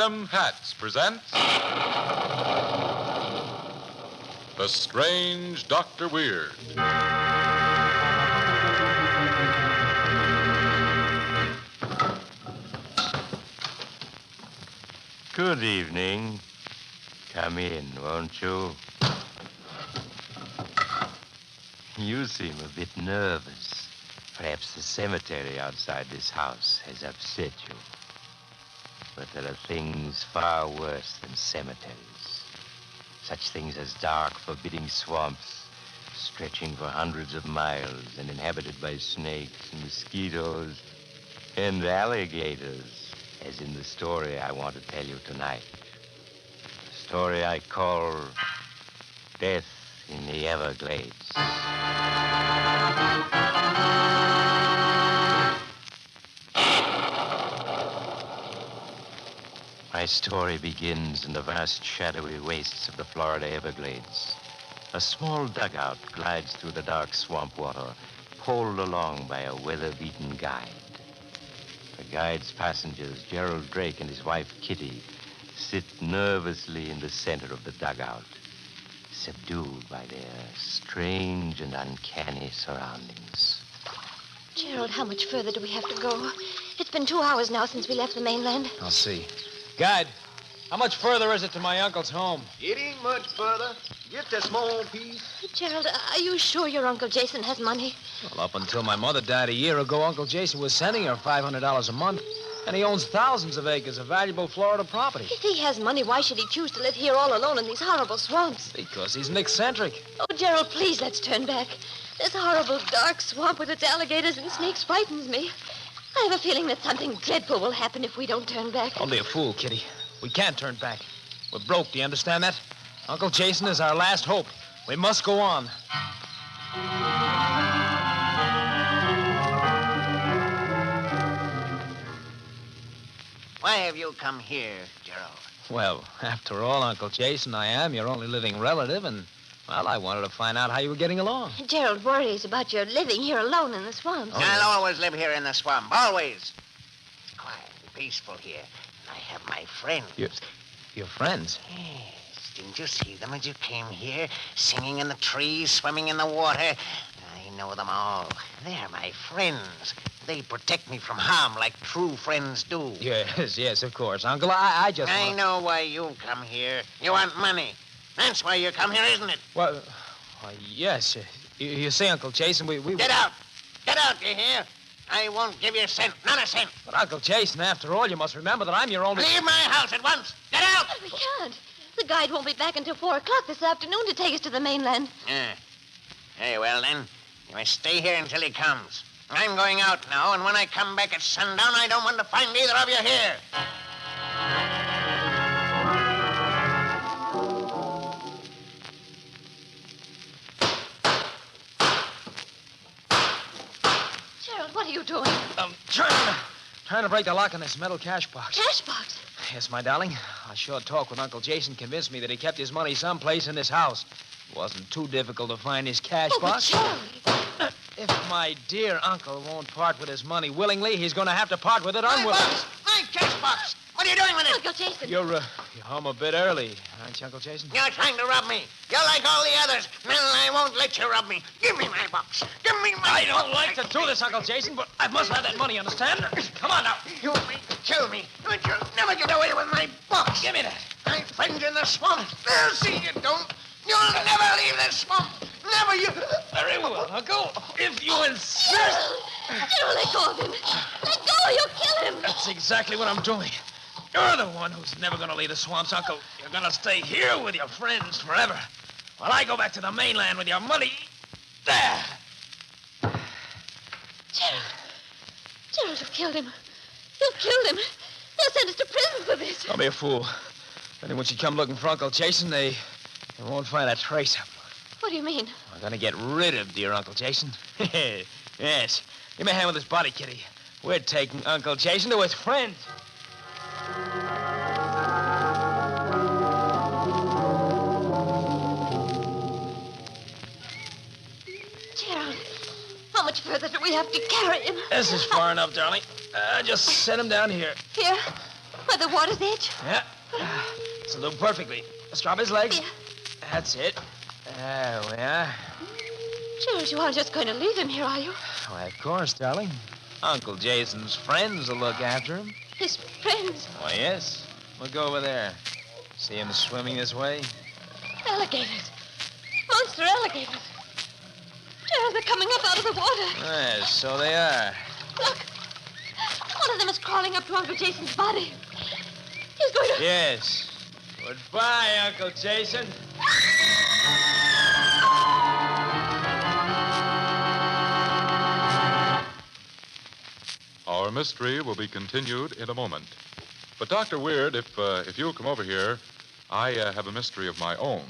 Madam Pats presents The Strange Dr. Weird. Good evening. Come in, won't you? You seem a bit nervous. Perhaps the cemetery outside this house has upset you. But there are things far worse than cemeteries. Such things as dark, forbidding swamps, stretching for hundreds of miles and inhabited by snakes and mosquitoes and alligators, as in the story I want to tell you tonight. The story I call Death in the Everglades. My story begins in the vast shadowy wastes of the Florida Everglades. A small dugout glides through the dark swamp water, poled along by a weather-beaten guide. The guide's passengers, Gerald Drake and his wife Kitty, sit nervously in the center of the dugout, subdued by their strange and uncanny surroundings. Gerald, how much further do we have to go? It's been 2 hours now since we left the mainland. I'll see. Guide, how much further is it to my uncle's home? It ain't much further. Just a small piece. Gerald, are you sure your Uncle Jason has money? Well, up until my mother died a year ago, Uncle Jason was sending her $500 a month. And he owns thousands of acres of valuable Florida property. If he has money, why should he choose to live here all alone in these horrible swamps? Because he's an eccentric. Oh, Gerald, please, let's turn back. This horrible dark swamp with its alligators and snakes frightens me. I have a feeling that something dreadful will happen if we don't turn back. Don't be a fool, Kitty. We can't turn back. We're broke, do you understand that? Uncle Jason is our last hope. We must go on. Why have you come here, Gerald? Well, after all, Uncle Jason, I am your only living relative, and, well, I wanted to find out how you were getting along. Gerald worries about your living here alone in the swamps. Oh, I'll always live here in the swamp. Always. It's quiet and peaceful here. And I have my friends. Your friends? Yes. Didn't you see them as you came here? Singing in the trees, swimming in the water. I know them all. They're my friends. They protect me from harm like true friends do. Yes, of course, Uncle. I know why you come here. You want money. That's why you come here, isn't it? Well, yes. You see, Uncle Jason, we... Get out! Get out, you hear? I won't give you a cent. Not a cent. But, Uncle Jason, after all, you must remember that I'm your only... Leave my house at once. Get out! But we can't. The guide won't be back until 4 o'clock this afternoon to take us to the mainland. Very well, then. You must stay here until he comes. I'm going out now, and when I come back at sundown, I don't want to find either of you here. Gerald, what are you doing? I'm trying to break the lock on this metal cash box. Cash box? Yes, my darling. A short talk with Uncle Jason convinced me that he kept his money someplace in this house. It wasn't too difficult to find his cash box. But Gerald... If my dear uncle won't part with his money willingly, he's going to have to part with it unwillingly. My cash box! What are you doing with it? Uncle Jason. You're home a bit early, aren't you, Uncle Jason? You're trying to rob me. You're like all the others. No, I won't let you rob me. Give me my box. Give me my I don't like to do this, Uncle Jason, but I must have that money, understand? Come on now. You may kill me, but you'll never get away with my box. Give me that. My friends in the swamp, they'll see you don't. You'll never leave this swamp. Never you. Very well, Uncle. If you insist. Gerald, let go of him. Let go or you'll kill him. That's exactly what I'm doing. You're the one who's never going to leave the swamps, Uncle. You're going to stay here with your friends forever. While I go back to the mainland with your money. There. Gerald, you've killed him. You've killed him. They'll send us to prison for this. Don't be a fool. If anyone should come looking for Uncle Jason, they won't find a trace of him. What do you mean? We're going to get rid of dear Uncle Jason. Yes. Give me a hand with this body, Kitty. We're taking Uncle Jason to his friends. Gerald, how much further do we have to carry him? This is far enough, darling. Just set him down here. Here? By the water's edge? Yeah. This'll do perfectly. Let's drop his legs. Yeah. That's it. There we are. Gerald, you aren't just going to leave him here, are you? Why, of course, darling. Uncle Jason's friends will look after him. His friends. Why, yes. We'll go over there. See him swimming this way? Alligators. Monster alligators. Gerald, they're coming up out of the water. Yes, so they are. Look. One of them is crawling up to Uncle Jason's body. He's going to... Yes. Goodbye, Uncle Jason. Our mystery will be continued in a moment. But, Dr. Weird, if you'll come over here, I have a mystery of my own.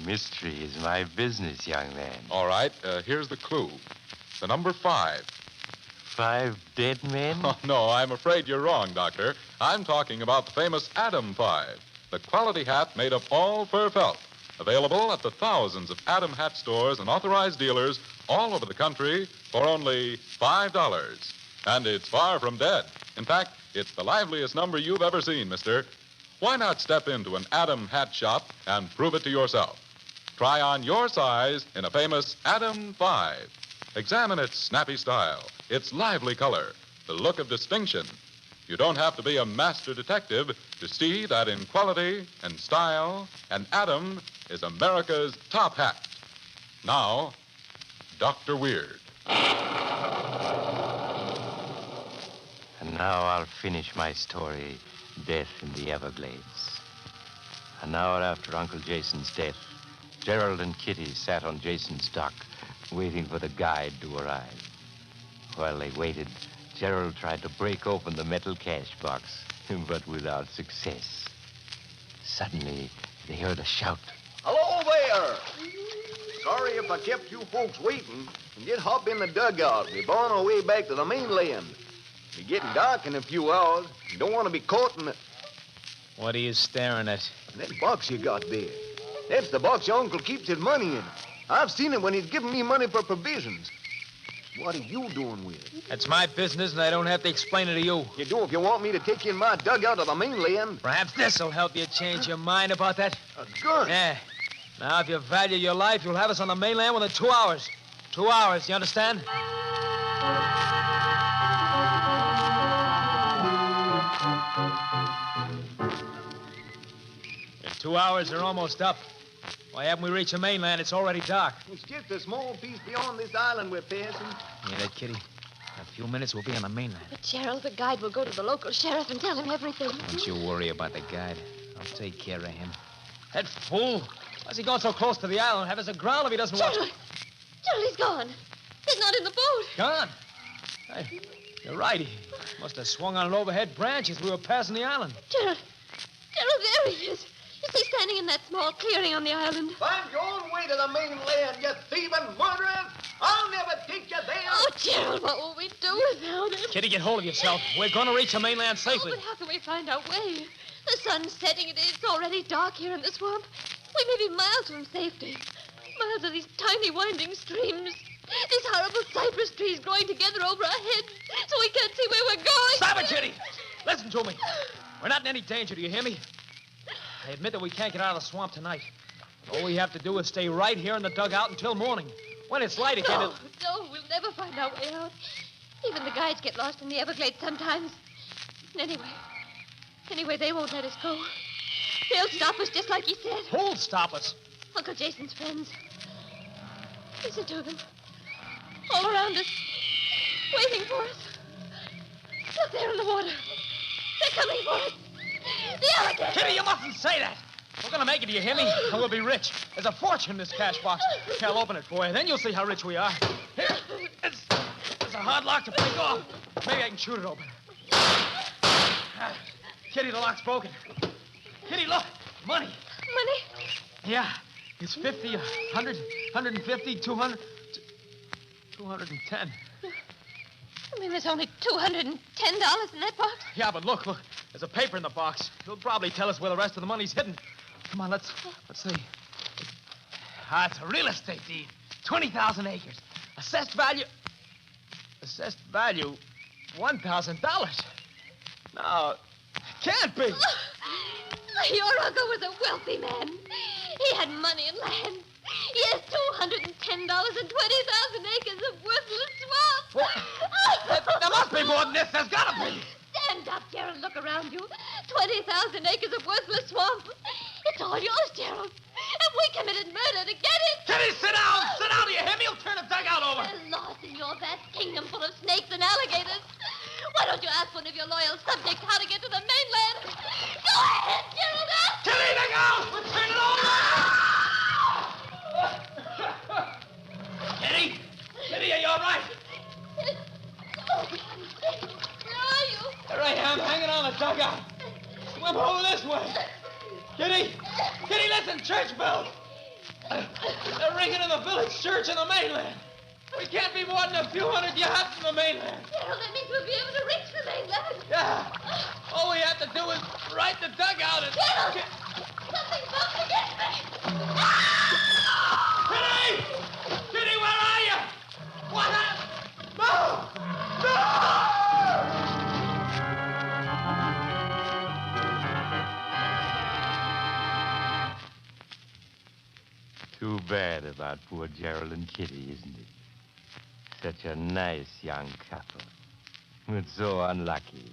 Mystery is my business, young man. All right, here's the clue. The number 5. 5 dead men? Oh, no, I'm afraid you're wrong, Doctor. I'm talking about the famous Adam 5, the quality hat made of all fur felt. Available at the thousands of Adam hat stores and authorized dealers all over the country for only $5. And it's far from dead. In fact, it's the liveliest number you've ever seen, mister. Why not step into an Adam hat shop and prove it to yourself? Try on your size in a famous Adam 5. Examine its snappy style, its lively color, the look of distinction. You don't have to be a master detective to see that in quality and style, an Adam is America's top hat. Now, Dr. Weird. And now I'll finish my story, Death in the Everglades. An hour after Uncle Jason's death, Gerald and Kitty sat on Jason's dock, waiting for the guide to arrive. While they waited, Gerald tried to break open the metal cash box, but without success. Suddenly, they heard a shout. Hello there! Sorry if I kept you folks waiting. Just hop in the dugout. We're on our way back to the mainland. It's getting dark in a few hours. You don't want to be caught in the... What are you staring at? That box you got there. That's the box your uncle keeps his money in. I've seen it when he's giving me money for provisions. What are you doing with it? That's my business, and I don't have to explain it to you. You do if you want me to take you in my dugout to the mainland. Perhaps this'll help you change your mind about that. A gun? Yeah. Now, if you value your life, you'll have us on the mainland within 2 hours. 2 hours, you understand? In 2 hours, they're almost up. Why haven't we reached the mainland? It's already dark. It's just a small piece beyond this island we're passing. Hear that, Kitty? In a few minutes, we'll be on the mainland. But, Gerald, the guide will go to the local sheriff and tell him everything. Don't you worry about the guide. I'll take care of him. That fool! Why's he going so close to the island? Have us aground if he doesn't Gerald! watch... Gerald, he's gone. He's not in the boat. Gone? Hey, you're right. He must have swung on an overhead branch as we were passing the island. Gerald! Gerald, there he is. You see, standing in that small clearing on the island. Find your own way to the mainland, you thieving murderers! I'll never take you there! Oh, Gerald, what will we do without him? Kitty, get hold of yourself. We're going to reach the mainland Oh, safely. but how can we find our way? The sun's setting. It's already dark here in the swamp. We may be miles from safety. Miles of these tiny winding streams. These horrible cypress trees growing together over our heads, so we can't see where we're going. Stop it, Kitty! Listen to me. We're not in any danger, do you hear me? I admit that we can't get out of the swamp tonight. All we have to do is stay right here in the dugout until morning. When it's light again, No, we'll never find our way out. Even the guides get lost in the Everglades sometimes. And anyway, they won't let us go. They'll stop us just like he said. Who'll stop us? Uncle Jason's friends. Listen to them. All around us. Waiting for us. Look there in the water. They're coming for us. The alligator. Kitty, you mustn't say that. We're going to make it, do you hear me? And we'll be rich. There's a fortune in this cash box. Here, I'll open it for you. Then you'll see how rich we are. Here. It's a hard lock to break off. Maybe I can shoot it open. Kitty, the lock's broken. Kitty, look. Money. Money? Yeah. It's 50, 100, 150, 200, 210. I mean, there's only $210 in that box. Yeah, but look. There's a paper in the box. It'll probably tell us where the rest of the money's hidden. Come on, let's see. It's a real estate deed. 20,000 acres. Assessed value, $1,000. Now, Can't be. Your uncle was a wealthy man. He had money and land. He has $210 and 20,000 acres of worthless swamp. There must be more than this. There's got to be. Stand up, Gerald. Look around you. 20,000 acres of worthless swamp. It's all yours, Gerald. And we committed murder to get it. Kitty, sit down. Sit down, do you hear me? You'll turn the dugout over. We're lost in your vast kingdom full of snakes and alligators. Why don't you ask one of your loyal subjects how to get to the mainland? Go ahead, Gerald. Ask. Kitty, look out. We'll turn it over. Kitty? Kitty, are you all right? Where are you? There I am, hanging on the dugout. Swim over this way. Kitty! Kitty, listen, church bells. They're ringing in the village church in the mainland. We can't be more than a few hundred yards from the mainland. Gerald, that means we'll be able to reach the mainland. Yeah. All we have to do is right the dugout and... Gerald! Something's bumped against me. Kitty! Kitty, where are you? What happened? No! No! Too bad about poor Gerald and Kitty, isn't it? Such a nice young couple. But so unlucky.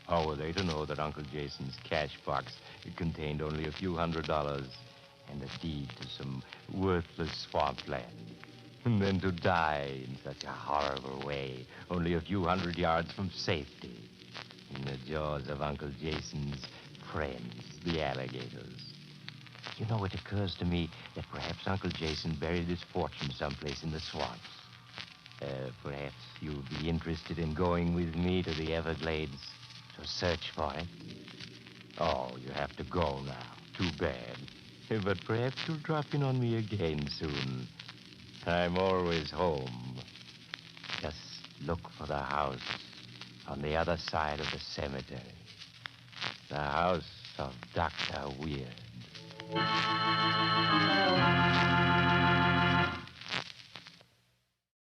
How were they to know that Uncle Jason's cash box contained only a few $100s and a deed to some worthless swampland? And then to die in such a horrible way, only a few hundred yards from safety, in the jaws of Uncle Jason's friends, the alligators. You know, it occurs to me that perhaps Uncle Jason buried his fortune someplace in the swamps. Perhaps you'll be interested in going with me to the Everglades to search for it. Oh, you have to go now. Too bad. But perhaps you'll drop in on me again soon. I'm always home. Just look for the house on the other side of the cemetery. The house of Dr. Weird.